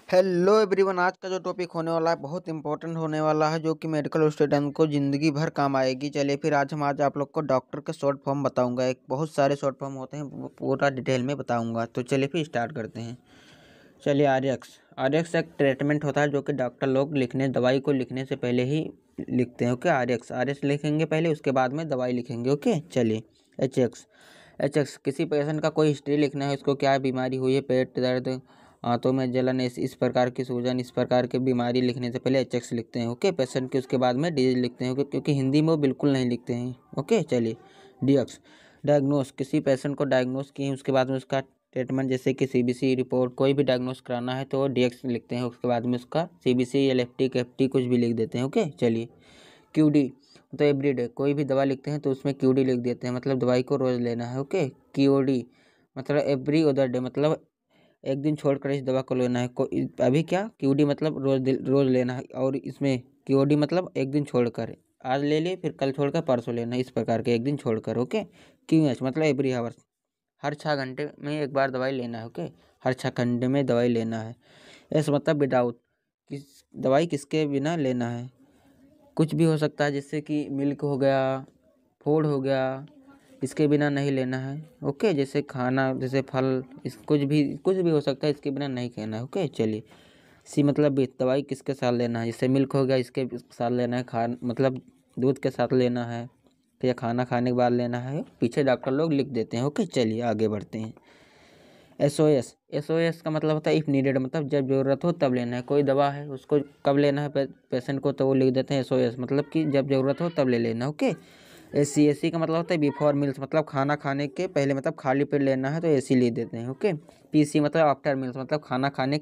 Hello everyone, आज का जो टॉपिक होने वाला है बहुत इंपॉर्टेंट होने वाला है, जो कि मेडिकल स्टूडेंट को ज़िंदगी भर काम आएगी। चलिए फिर आज आप लोग को डॉक्टर के शॉर्ट फॉर्म बताऊंगा। एक बहुत सारे शॉर्ट फॉर्म होते हैं, वो पूरा डिटेल में बताऊंगा। तो चलिए फिर स्टार्ट करते हैं। चलिए आर एक्स एक ट्रीटमेंट होता है जो कि डॉक्टर लोग दवाई को लिखने से पहले ही लिखते हैं। ओके, आर एक्स लिखेंगे पहले, उसके बाद में दवाई लिखेंगे। ओके, चलिए एच एक्स किसी पेशेंट का कोई हिस्ट्री लिखना है, उसको क्या बीमारी हुई है, पेट दर्द, हाथों में जलन, इस प्रकार की सूजन, इस प्रकार की बीमारी लिखने से पहले एच एक्स लिखते हैं। ओके, पेशेंट के उसके बाद में डिजीज लिखते हैं। ओके, क्योंकि हिंदी में वो बिल्कुल नहीं लिखते हैं। ओके, चलिए डायग्नोस किसी पेशेंट को डायग्नोस किए उसके बाद में उसका ट्रीटमेंट, जैसे कि सीबीसी रिपोर्ट कोई भी डायग्नोस कराना है तो डीएक्स लिखते हैं। उसके बाद में उसका सीबीसी, एलएफटी, केएफटी कुछ भी लिख देते हैं। ओके, चलिए क्यूडी तो एवरीडे कोई भी दवा लिखते हैं तो उसमें क्यूडी लिख देते हैं, मतलब दवाई को रोज़ लेना है। ओके, क्यूडी मतलब एवरी अदर डे, मतलब एक दिन छोड़कर इस दवा को लेना है। अभी क्या क्यूडी मतलब रोज़ लेना है, और इसमें क्यूडी मतलब एक दिन छोड़कर, आज ले लिए फिर कल छोड़कर परसों लेना है, इस प्रकार के एक दिन छोड़कर। ओके, क्यूएच मतलब एवरी आवर्स, हर 6 घंटे में एक बार दवाई लेना है। ओके, हर 6 घंटे में दवाई लेना है। एस मतलब विदाउट, दवाई किसके बिना लेना है, कुछ भी हो सकता है, जैसे कि मिल्क हो गया, फूड हो गया, इसके बिना नहीं लेना है। ओके, जैसे खाना, जैसे फल, इस कुछ भी हो सकता है, इसके बिना नहीं खाना है। ओके, चलिए सी मतलब दवाई किसके साथ लेना है, जैसे मिल्क हो गया इसके साथ लेना है, मतलब दूध के साथ लेना है, या खाना खाने के बाद लेना है, पीछे डॉक्टर लोग लिख देते हैं। ओके, चलिए आगे बढ़ते हैं। एसओएस का मतलब होता है इफ़ नीडेड, मतलब जब ज़रूरत हो तब लेना है। कोई दवा है उसको कब लेना है पेशेंट को, तो वो लिख देते हैं एसओएस, मतलब कि जब ज़रूरत हो तब ले लेना। ओके, एसी का मतलब होता है बिफोर मील्स, मतलब खाना खाने के पहले, मतलब खाली पेट लेना है तो एसी लिख देते हैं। ओके, पीसी मतलब आफ्टर मील्स, मतलब खाना खाने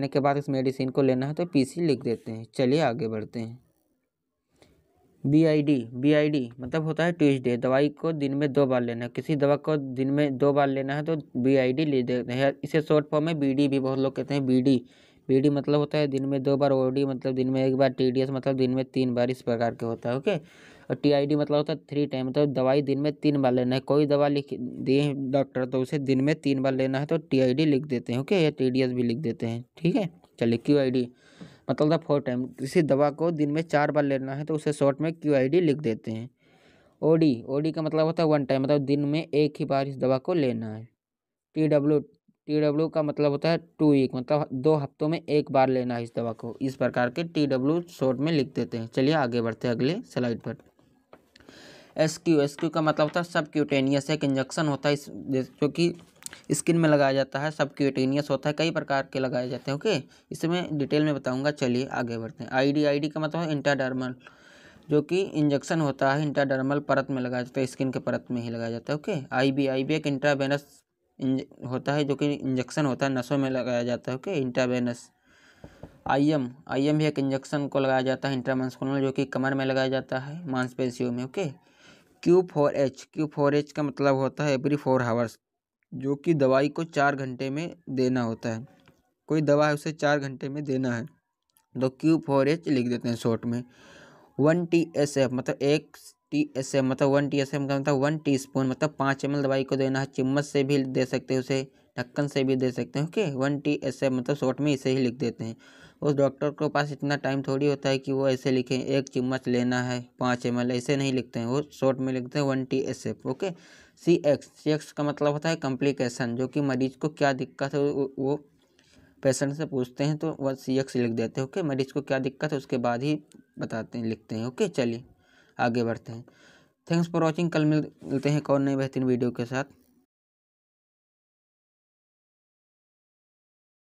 के बाद, इस मेडिसिन को लेना है तो पीसी लिख देते हैं। चलिए आगे बढ़ते हैं। बीआईडी मतलब होता है ट्यूसडे, दवाई को दिन में 2 बार लेना है। किसी दवा को दिन में 2 बार लेना है तो बीआईडी ले देते हैं। इसे शॉर्ट फॉर्म में बीडी भी बहुत लोग कहते हैं। बीडी मतलब होता है दिन में 2 बार, ओडी मतलब दिन में 1 बार, टीडीएस मतलब दिन में 3 बार, इस प्रकार के होता है। ओके, और टीआईडी मतलब होता है 3 टाइम, मतलब दवाई दिन में 3 बार लेना है। कोई दवा लिख दिए डॉक्टर तो उसे दिन में 3 बार लेना है तो टीआईडी लिख देते हैं। ओके, या टीडीएस भी लिख देते हैं। ठीक है, चलिए क्यूआईडी मतलब 4 टाइम, किसी दवा को दिन में 4 बार लेना है तो उसे शॉर्ट में क्यूआईडी लिख देते हैं। ओडी का मतलब होता है 1 टाइम, मतलब दिन में एक ही बार इस दवा को लेना है। टीडब्ल्यू का मतलब होता है 2 वीक, मतलब 2 हफ्तों में एक बार लेना है इस दवा को, इस प्रकार के टीडब्ल्यू शॉर्ट में लिख देते हैं। चलिए आगे बढ़ते हैं अगले स्लाइड पर। एसक्यू का मतलब होता है सब क्यूटेनियस, एक इंजेक्शन होता है जो कि स्किन में लगाया जाता है, सब क्यूटेनियस होता है, कई प्रकार के लगाए जाते हैं। ओके, इसमें डिटेल में बताऊंगा। चलिए आगे बढ़ते हैं। आईडी का मतलब है इंट्राडर्मल, जो कि इंजेक्शन होता है, इंट्राडर्मल परत में लगाया जाता है, स्किन के परत में ही लगाया जाता है। ओके, आईबी एक इंट्रावेनस होता है, जो कि इंजेक्शन होता है, नसों में लगाया जाता है। Okay, intravenous. आईएम भी एक इंजेक्शन को लगाया जाता है, इंट्रामस्कुलर, जो कि कमर में लगाया जाता है, मांसपेशियों में। ओके, क्यू4एच का मतलब होता है एवरी 4 आवर्स, जो कि दवाई को 4 घंटे में देना होता है। कोई दवा है उसे 4 घंटे में देना है तो Q4H लिख देते हैं शॉर्ट में। 1 TSF मतलब 1 TSF मतलब 1 TSF का मतलब 1 टीस्पून, मतलब 5 ml दवाई को देना है। चम्मच से भी दे सकते हैं उसे, ढक्कन से भी दे सकते हैं। ओके, 1 TSF मतलब शॉर्ट में इसे ही लिख देते हैं। उस डॉक्टर के पास इतना टाइम थोड़ी होता है कि वो ऐसे लिखें 1 चम्मच लेना है 5 ml, ऐसे नहीं लिखते हैं, वो शॉर्ट में लिखते हैं 1 TSF। ओके, सी एक्स का मतलब होता है कॉम्प्लिकेशन, जो कि मरीज को क्या दिक्कत है वो पेशेंट से पूछते हैं तो वह CX लिख देते हैं। ओके, मरीज को क्या दिक्कत है उसके बाद ही बताते हैं, लिखते हैं। ओके, चलिए आगे बढ़ते हैं। थैंक्स फॉर वॉचिंग, कल मिलते हैं एक और नई बेहतरीन वीडियो के साथ।